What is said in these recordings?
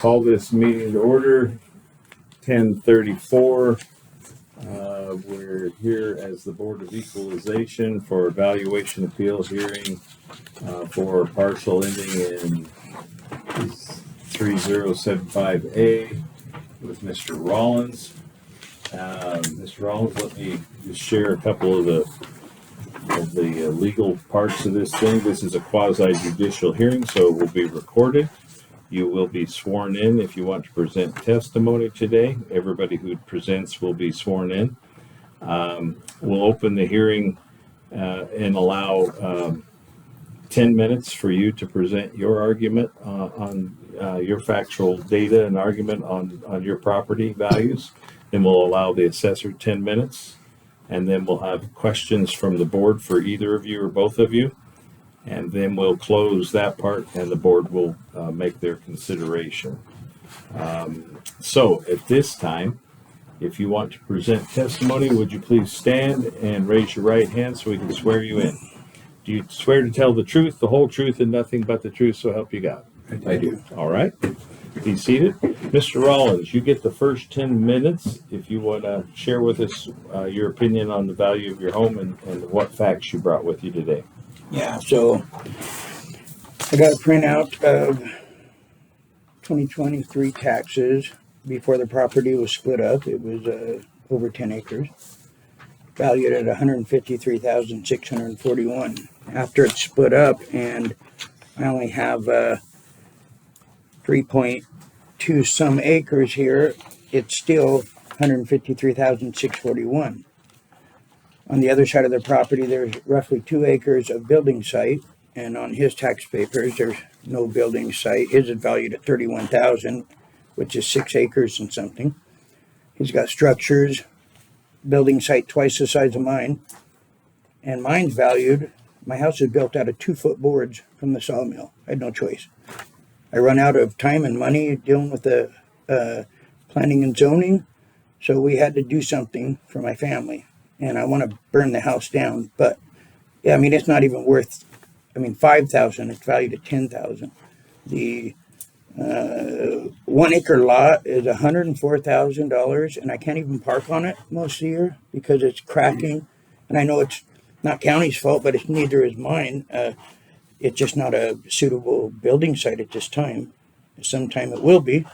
Call this meeting to order, 10:34. We're here as the Board of Equalization for evaluation appeal hearing for parcel ending in 3075A with Mr. Rollins. Mr. Rollins, let me just share a couple of the legal parts of this thing. This is a quasi-judicial hearing, so it will be recorded. You will be sworn in if you want to present testimony today. Everybody who presents will be sworn in. We'll open the hearing and allow 10 minutes for you to present your argument on your factual data and argument on your property values. Then we'll allow the assessor 10 minutes. And then we'll have questions from the board for either of you or both of you. And then we'll close that part and the board will make their consideration. So at this time, if you want to present testimony, would you please stand and raise your right hand so we can swear you in? Do you swear to tell the truth, the whole truth, and nothing but the truth, so help you God? I do. All right. Be seated. Mr. Rollins, you get the first 10 minutes if you want to share with us your opinion on the value of your home and what facts you brought with you today. Yeah, so I got a printout of 2023 taxes before the property was split up. It was over 10 acres, valued at $153,641. After it's split up, and I only have 3.2 some acres here, it's still $153,641. On the other side of the property, there's roughly 2 acres of building site, and on his tax papers, there's no building site. His is valued at $31,000, which is 6 acres and something. He's got structures, building site twice the size of mine, and mine's valued. My house is built out of 2-foot boards from the sawmill. I had no choice. I run out of time and money dealing with the planning and zoning, so we had to do something for my family. And I want to burn the house down, but yeah, I mean, it's not even worth, $5,000, it's valued at $10,000. The 1 acre lot is $104,000, and I can't even park on it most of the year because it's cracking. And I know it's not county's fault, but it's neither is mine. It's just not a suitable building site at this time. Sometime it will be,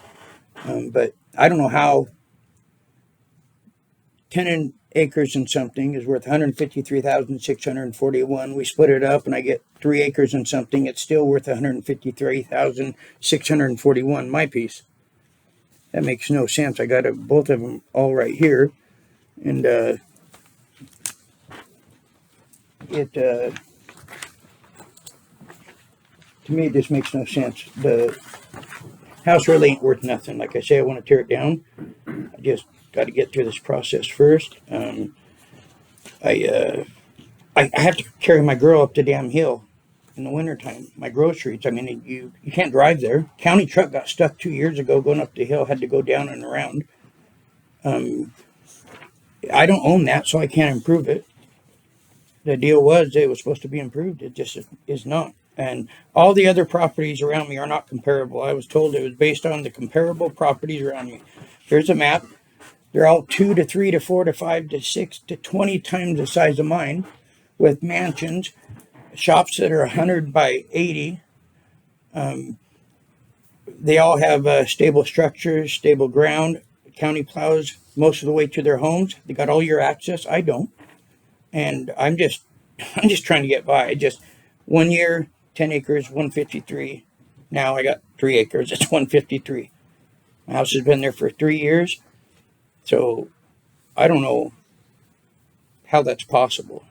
but I don't know how 10 acres and something is worth $153,641. We split it up and I get 3 acres and something. It's still worth $153,641, my piece. That makes no sense. I got both of them all right here. And to me, this makes no sense. The house really ain't worth nothing. Like I say, I want to tear it down. I just got to get through this process first. I have to carry my girl up the damn hill in the wintertime. My groceries. You can't drive there. County truck got stuck 2 years ago going up the hill. Had to go down and around. I don't own that, so I can't improve it. The deal was it was supposed to be improved. It just is not. And all the other properties around me are not comparable. I was told it was based on the comparable properties around me. Here's a map. They're all 2 to 3 to 4 to 5 to 6 to 20 times the size of mine, with mansions, shops that are 100 by 80. They all have stable structures, stable ground. County plows most of the way to their homes. They got all your access. I don't, and I'm just trying to get by. 1 year, 10 acres, 153. Now I got 3 acres. It's 153. My house has been there for 3 years. So I don't know how that's possible.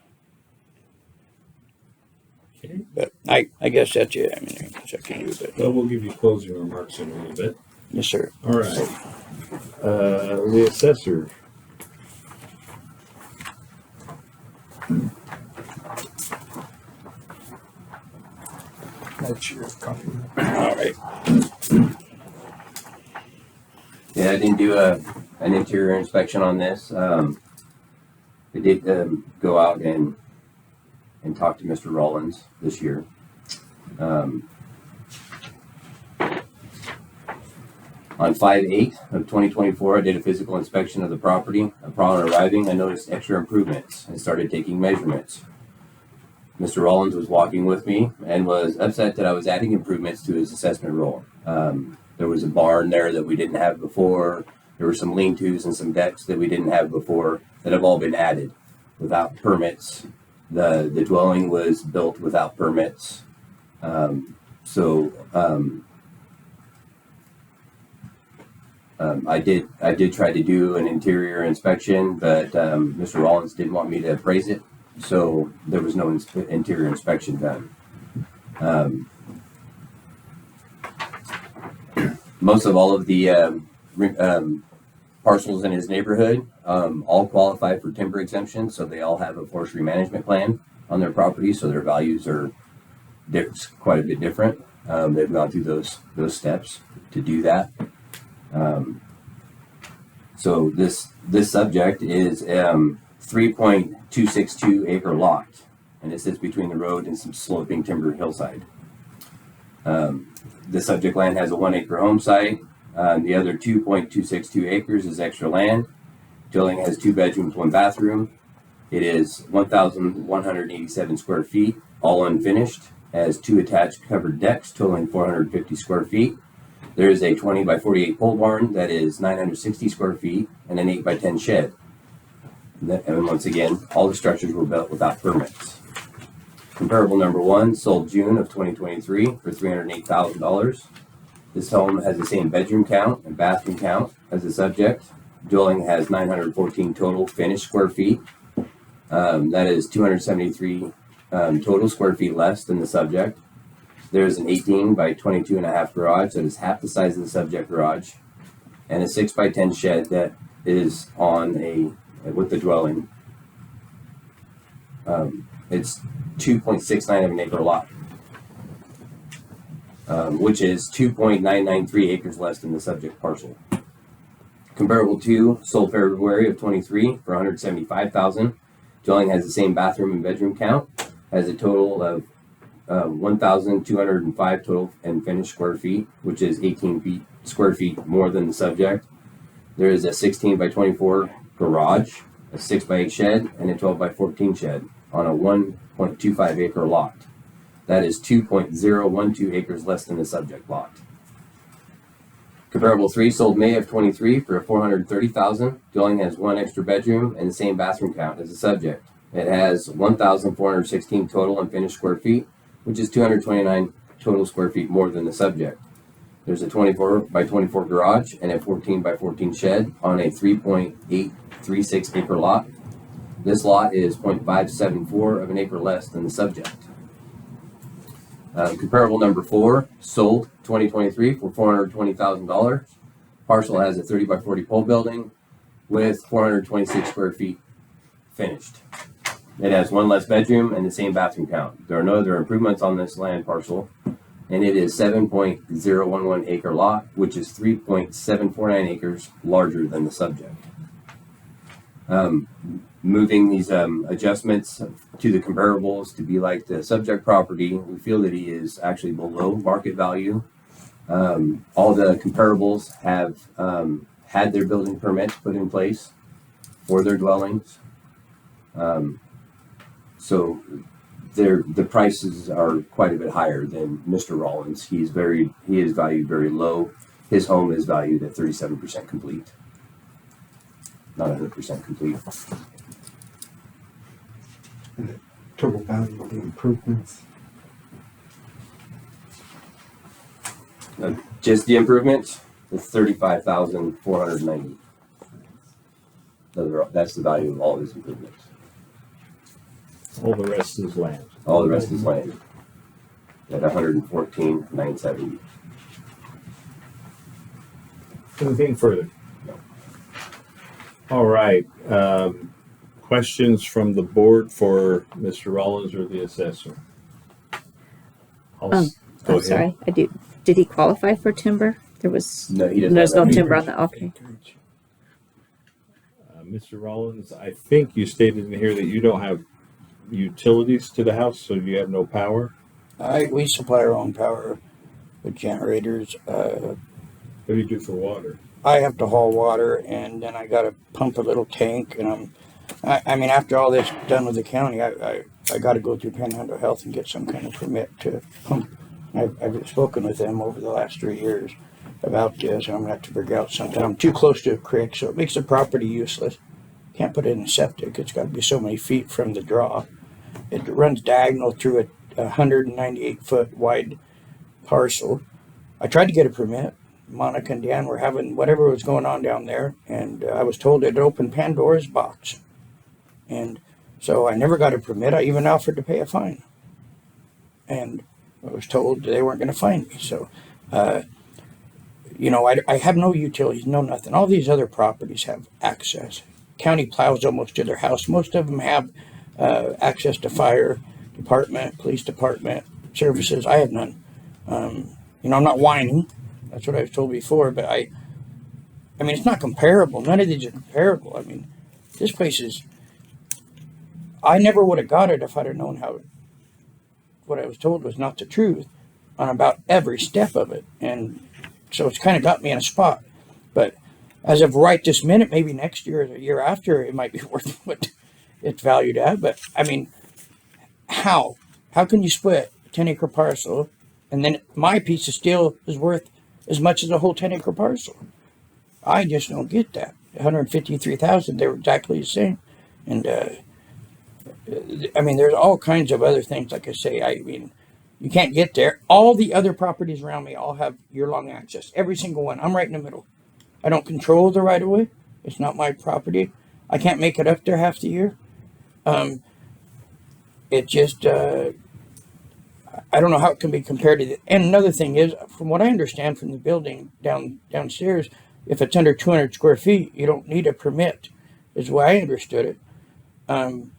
Okay. But I guess that's it. There's I can do it. Well, we'll give you closing remarks in a little bit. Yes, sir. All right. The assessor. That's your copy. All right. Yeah, I didn't do an interior inspection on this. I did go out and talk to Mr. Rollins this year. On 5/8 of 2024, I did a physical inspection of the property. Upon arriving, I noticed extra improvements and started taking measurements. Mr. Rollins was walking with me and was upset that I was adding improvements to his assessment roll. There was a barn there that we didn't have before. There were some lean-tos and some decks that we didn't have before that have all been added without permits. The dwelling was built without permits. I did try to do an interior inspection, but Mr. Rollins didn't want me to appraise it, so there was no interior inspection done. Most of all of the parcels in his neighborhood all qualify for timber exemption, so they all have a forestry management plan on their property, so their values are quite a bit different. They've gone through those steps to do that. So this subject is 3.262 acre lot, and it sits between the road and some sloping timber hillside. The subject land has a 1 acre home site. The other 2.262 acres is extra land. Dwelling has 2 bedrooms, 1 bathroom. It is 1,187 square feet, all unfinished. Has 2 attached covered decks totaling 450 square feet. There is a 20 by 48 pole barn that is 960 square feet and an 8 by 10 shed. And once again, all the structures were built without permits. Comparable number 1 sold June of 2023 for $308,000. This home has the same bedroom count and bathroom count as the subject. Dwelling has 914 total finished square feet. That is 273 total square feet less than the subject. There's an 18 by 22 and a half garage that is half the size of the subject garage, and a 6 by 10 shed that is with the dwelling. It's 2.69 of an acre lot, which is 2.993 acres less than the subject parcel. Comparable to sold February of 23 for $175,000. Dwelling has the same bathroom and bedroom count, has a total of 1,205 total and finished square feet, which is 18 square feet more than the subject. There is a 16 by 24 garage, a 6 by 8 shed, and a 12 by 14 shed on a 1.25 acre lot. That is 2.012 acres less than the subject lot. Comparable 3 sold May of 23 for $430,000. Dwelling has 1 extra bedroom and the same bathroom count as the subject. It has 1,416 total and finished square feet, which is 229 total square feet more than the subject. There's a 24 by 24 garage and a 14 by 14 shed on a 3.836 acre lot. This lot is 0.574 of an acre less than the subject. Comparable number 4 sold 2023 for $420,000. Parcel has a 30 by 40 pole building with 426 square feet finished. It has 1 less bedroom and the same bathroom count. There are no other improvements on this land parcel, and it is 7.011 acre lot, which is 3.749 acres larger than the subject. Moving these adjustments to the comparables to be like the subject property, we feel that he is actually below market value. All the comparables have had their building permits put in place for their dwellings. So the prices are quite a bit higher than Mr. Rollins. He is valued very low. His home is valued at 37% complete, not 100% complete. And the total value of the improvements. Just the improvements, it's $35,490. That's the value of all his improvements. All the rest is land. All the rest is land at $114,970. Anything further? No. All right. Questions from the board for Mr. Rollins or the assessor? Go I'm ahead. sorry. Did he qualify for timber? No, he doesn't. There's have no any. timber on the, okay. Mr. Rollins, I think you stated in here that you don't have utilities to the house, so you have no power. We supply our own power with generators. What do you do for water? I have to haul water, and then I got to pump a little tank. And I mean, after all this done with the county, I got to go through Panhandle Health and get some kind of permit to pump. I've spoken with them over the last 3 years about this. I'm gonna have to figure out something. I'm too close to a creek, so it makes the property useless. Can't put it in a septic. It's got to be so many feet from the draw. It runs diagonal through a 198-foot wide parcel. I tried to get a permit. Monica and Dan were having whatever was going on down there, and I was told it opened Pandora's box. And so I never got a permit. I even offered to pay a fine. And I was told they weren't going to fine me. So, I have no utilities, no nothing. All these other properties have access. County plows almost to their house. Most of them have access to fire department, police department, services. I have none. I'm not whining. That's what I was told before, but I mean, it's not comparable. None of these are comparable. I mean, this place is, I never would have got it if I'd have known what I was told was not the truth on about every step of it. And so it's kind of got me in a spot. But as of right this minute, maybe next year or the year after, it might be worth what it's valued at. But I mean, how can you split a 10-acre parcel and then my piece of steel is worth as much as a whole 10-acre parcel? I just don't get that. 153,000, they were exactly the same. And I mean, there's all kinds of other things. Like I say, I mean, you can't get there. All the other properties around me all have year-long access. Every single one. I'm right in the middle. I don't control the right-of-way. It's not my property. I can't make it up there half the year. It just, I don't know how it can be compared to and another thing is, from what I understand from the building downstairs, if it's under 200 square feet, you don't need a permit, is the way I understood it.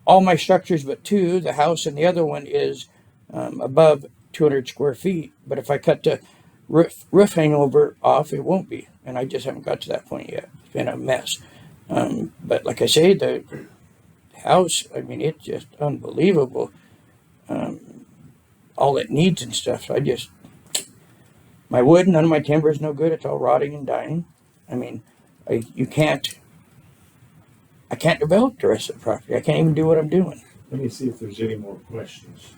All my structures but two, the house and the other one, is above 200 square feet. But if I cut the roof hangover off, it won't be. And I just haven't got to that point yet. It's been a mess. But like I say, the house, I mean, it's just unbelievable. All it needs and stuff. My wood, none of my timber is no good. It's all rotting and dying. I mean, I can't develop the rest of the property. I can't even do what I'm doing. Let me see if there's any more questions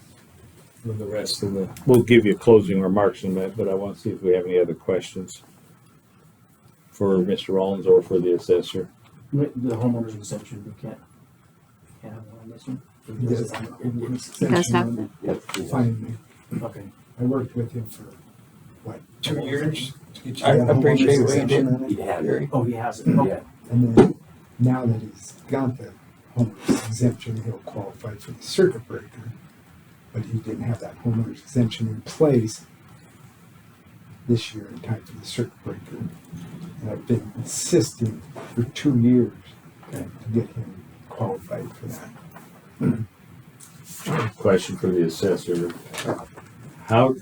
from the rest of the. We'll give you closing remarks in a minute, but I want to see if we have any other questions for Mr. Rollins or for the assessor. The homeowner's exemption, we can't have one on this one? Yes, He does have Yep. finally. Okay. I worked with him for, 2 years? to get you I that appreciate homeowner's what you did. exemption on it. You have it. Oh, he has it. Yeah. Okay. And then, now that he's got the homeowner's exemption, he'll qualify for the circuit breaker. But he didn't have that homeowner's exemption in place this year in time for the circuit breaker. And I've been insisting for 2 years to get him qualified for that. Question for the assessor. How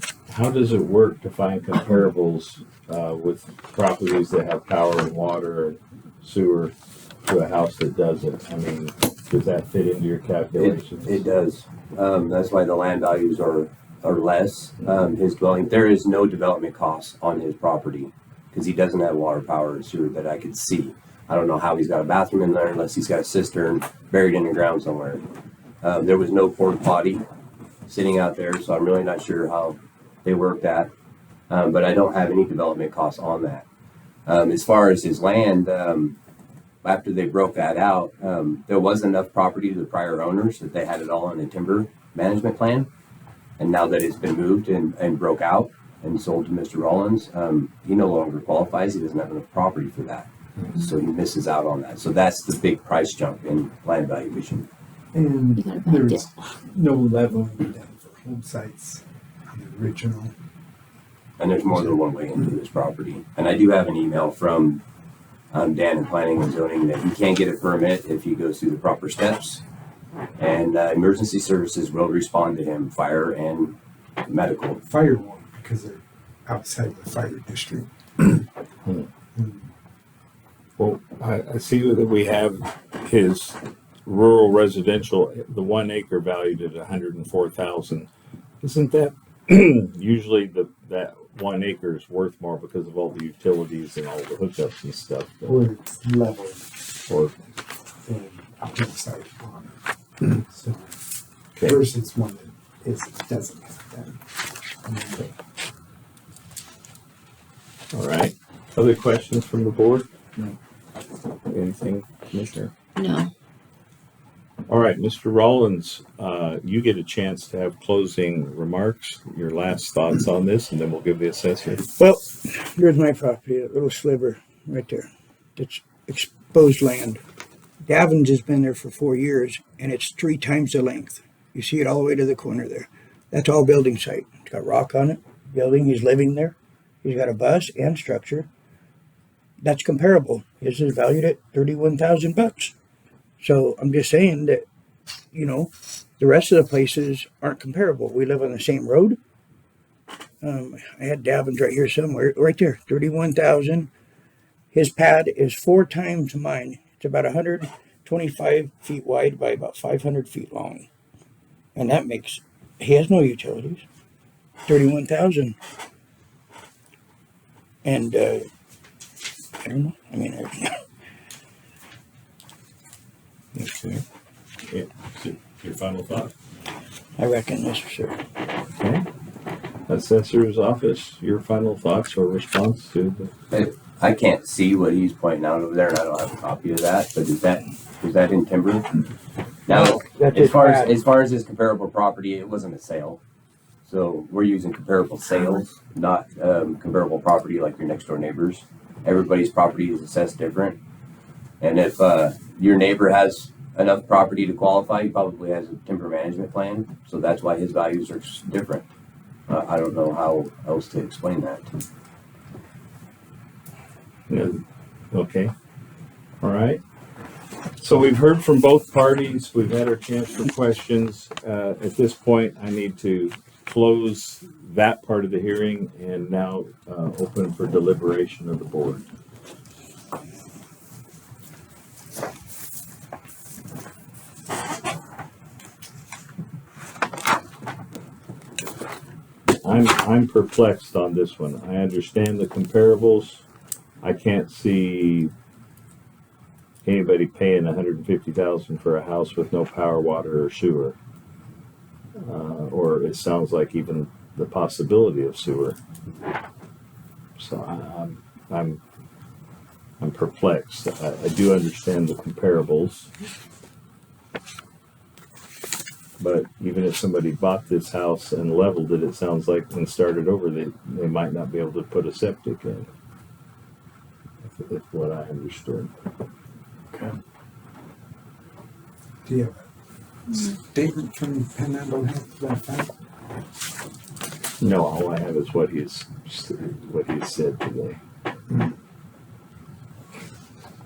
does it work to find comparables with properties that have power and water and sewer to a house that doesn't? I mean, does that fit into your calculations? It does. That's why the land values are less. His dwelling, there is no development costs on his property because he doesn't have water, power, and sewer that I could see. I don't know how he's got a bathroom in there unless he's got a cistern buried in the ground somewhere. There was no porta potty sitting out there, so I'm really not sure how they worked that. But I don't have any development costs on that. As far as his land, after they broke that out, there was enough property to the prior owners that they had it all in a timber management plan. And now that it's been moved and broke out and sold to Mr. Rollins, he no longer qualifies. He doesn't have enough property for that. So he misses out on that. So that's the big price jump in land valuation. And You gotta back it. there's no leveling done for home sites on the original. And there's more than one way into this property. And I do have an email from Dan in Planning and Zoning that he can't get a permit if he goes through the proper steps. And emergency services will respond to him, fire and medical. Fire won't because they're outside the fire district. Well, I see that we have his rural residential, the 1 acre valued at 104,000. Isn't that usually that 1 acre is worth more because of all the utilities and all the hookups and stuff. But, Or it's level or and a hillside on it. So okay. versus one that doesn't have that. All right. Other questions from the board? No. Anything, Commissioner? No. All right, Mr. Rollins, you get a chance to have closing remarks, your last thoughts on this, and then we'll give the assessor. Well, there's my property, that little sliver right there. That's exposed land. Davin's has been there for 4 years, and it's 3 times the length. You see it all the way to the corner there. That's all building site. It's got rock on it, building, he's living there. He's got a bus and structure. That's comparable. His is valued at $31,000. So I'm just saying that, the rest of the places aren't comparable. We live on the same road. I had Davin's right here somewhere, right there, 31,000. His pad is 4 times mine. It's about 125 feet wide by about 500 feet long, and he has no utilities. 31,000, and I don't know. I mean, Okay. Yeah. So your final thought? I reckon this, sir. Okay. Assessor's office, your final thoughts or response to the. I can't see what he's pointing out over there, and I don't have a copy of that. But is that in timber? Now, That's as his far pad. as his comparable property, it wasn't a sale, so we're using comparable sales, not comparable property like your next door neighbors. Everybody's property is assessed different, and if your neighbor has enough property to qualify, he probably has a timber management plan, so that's why his values are different. I don't know how else to explain that. Yeah. Okay. All right. So we've heard from both parties. We've had our chance for questions. At this point, I need to close that part of the hearing and now open for deliberation of the board. I'm perplexed on this one. I understand the comparables. I can't see anybody paying $150,000 for a house with no power, water, or sewer, or it sounds like even the possibility of sewer. So I'm perplexed. I do understand the comparables, but even if somebody bought this house and leveled it, it sounds like and started over, they might not be able to put a septic in. If what I understood. Okay. Do you have a statement from Panhandle Health about that? No, all I have is what he's said today.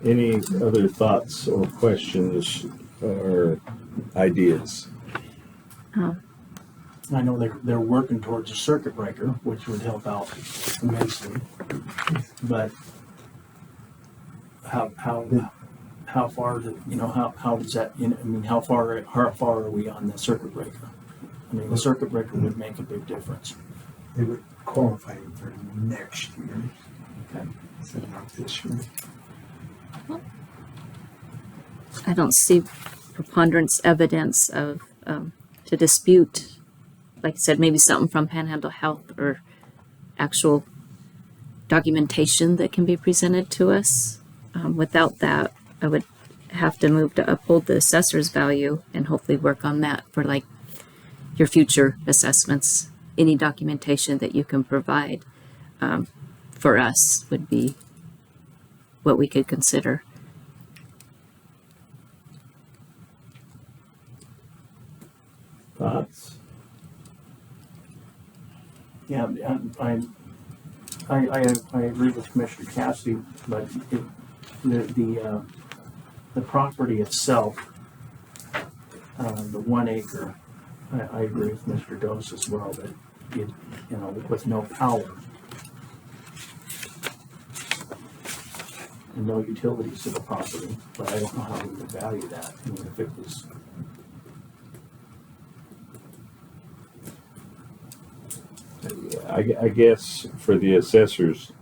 Any other thoughts or questions or ideas? I know they're working towards a circuit breaker, which would help out immensely. But how far how does that, how far are we on the circuit breaker? I mean, the circuit breaker would make a big difference. They would qualify for next year. Okay. So not this year. I don't see preponderance evidence of to dispute, like I said, maybe something from Panhandle Health or actual documentation that can be presented to us. Without that, I would have to move to uphold the assessor's value and hopefully work on that for like your future assessments. Any documentation that you can provide for us would be what we could consider. Thoughts? Yeah, I agree with Commissioner Cassidy, but the property itself, the 1 acre, I agree with Mr. Dose as well that with no power and no utilities to the property, but I don't know how we would value that. I mean, if it was. I guess for the assessors,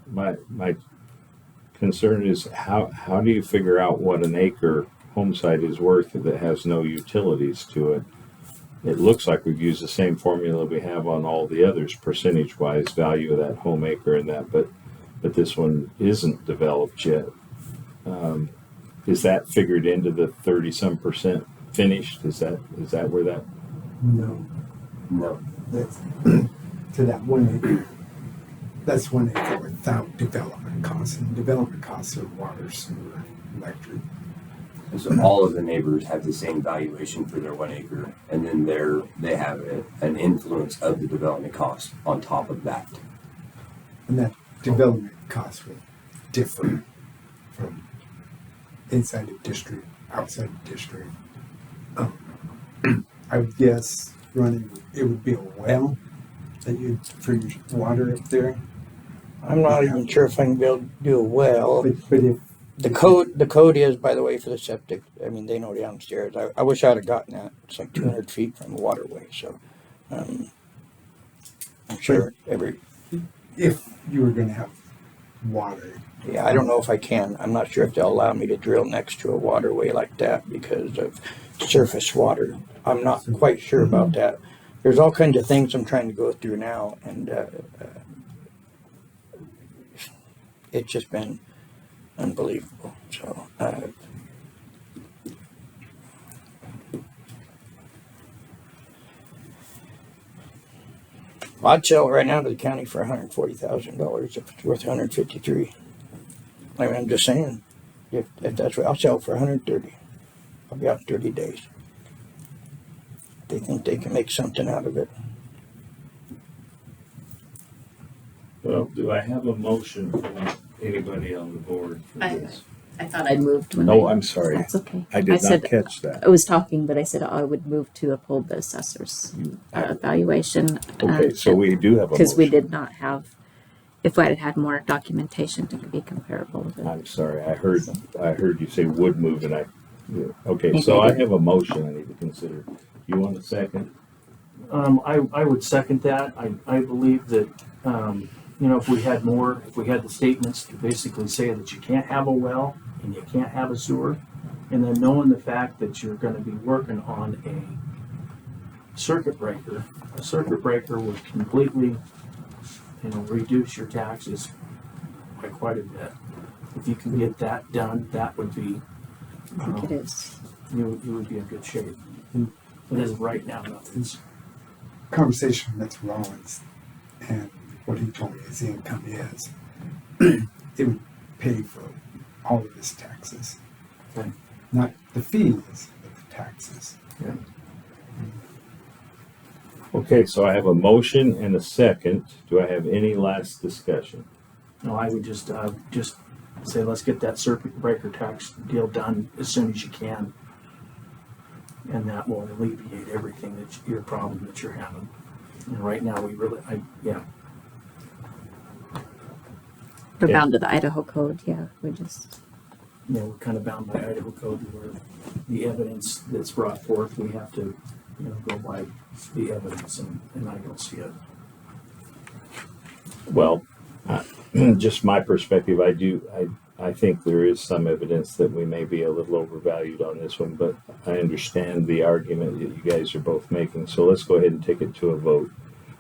my concern is how do you figure out what an acre home site is worth that has no utilities to it? It looks like we've used the same formula we have on all the others, percentage-wise value of that home acre and that, but this one isn't developed yet. Is that figured into the 30-some% finished? Is that where that? No, No. that's to that 1 acre. That's 1 acre without development costs, and development costs are water, sewer, electric. And so all of the neighbors have the same valuation for their 1 acre, and then they have an influence of the development cost on top of that. And that development cost will differ from inside the district, outside the district. I would guess it would be a well that you for your water up there. I'm not even sure if I can be able to do a well. But if The code is, by the way, for the septic. I mean, they know downstairs. I wish I'd have gotten that. It's like 200 feet from the waterway. So I'm sure if you were going to have water, yeah, I don't know if I can. I'm not sure if they'll allow me to drill next to a waterway like that because of surface water. I'm not quite sure about that. There's all kinds of things I'm trying to go through now, and it's just been unbelievable. So I'd sell it right now to the county for $140,000 if it's worth $153,000. I mean, I'm just saying, if that's what I'll sell it for $130,000. I'll be out in 30 days. They think they can make something out of it. Well, do I have a motion from anybody on the board for this? I thought I'd moved when Oh, I'm sorry. That's okay. I did said, not catch that. I was talking, but I said I would move to uphold the assessor's evaluation. Okay, so we do have a Because we motion. did not have, if I had had more documentation to be comparable with it. I'm sorry. I heard you say would move, and okay. Think So I I did. have a motion I need to consider. You want a second? I would second that. I believe that, if we had the statements to basically say that you can't have a well and you can't have a sewer, and then knowing the fact that you're gonna be working on a circuit breaker would completely, reduce your taxes by quite a bit. If you can get that done, that would be, I think it is. you would be in good shape. But as of right now, nothing's. conversation with Rollins and what he told me his income is, it would pay for all of his taxes. Okay. Not the fees, but the taxes. Okay, so I have a motion and a second. Do I have any last discussion? No, I would just say, let's get that circuit breaker tax deal done as soon as you can. And that will alleviate everything your problem that you're having. And right now, We're Yeah. bound to the Idaho code, yeah. We're we're kind of bound by Idaho code where the evidence that's brought forth, we have to, go by the evidence, and I don't see it. Well, just my perspective, I think there is some evidence that we may be a little overvalued on this one, but I understand the argument that you guys are both making. So let's go ahead and take it to a vote.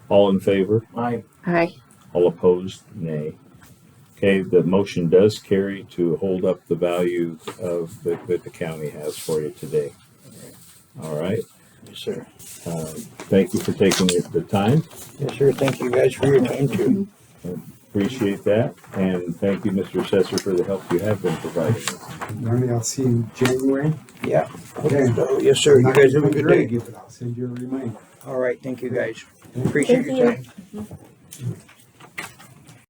All in favor? I Aye. All opposed? Nay. Okay, the motion does carry to hold up the value of that the county has for you today. All right. Yes, sir. Thank you for taking the time. Yes, sir. Thank you guys for your time too. Appreciate that. And thank you, Mr. Assessor, for the help you have been providing us. Normally I'll see you in January. Yeah. Okay. So, yes, sir. You Not guys have a gonna good drag day. you, but I'll send you a reminder. All right. Thank you guys. Appreciate your time.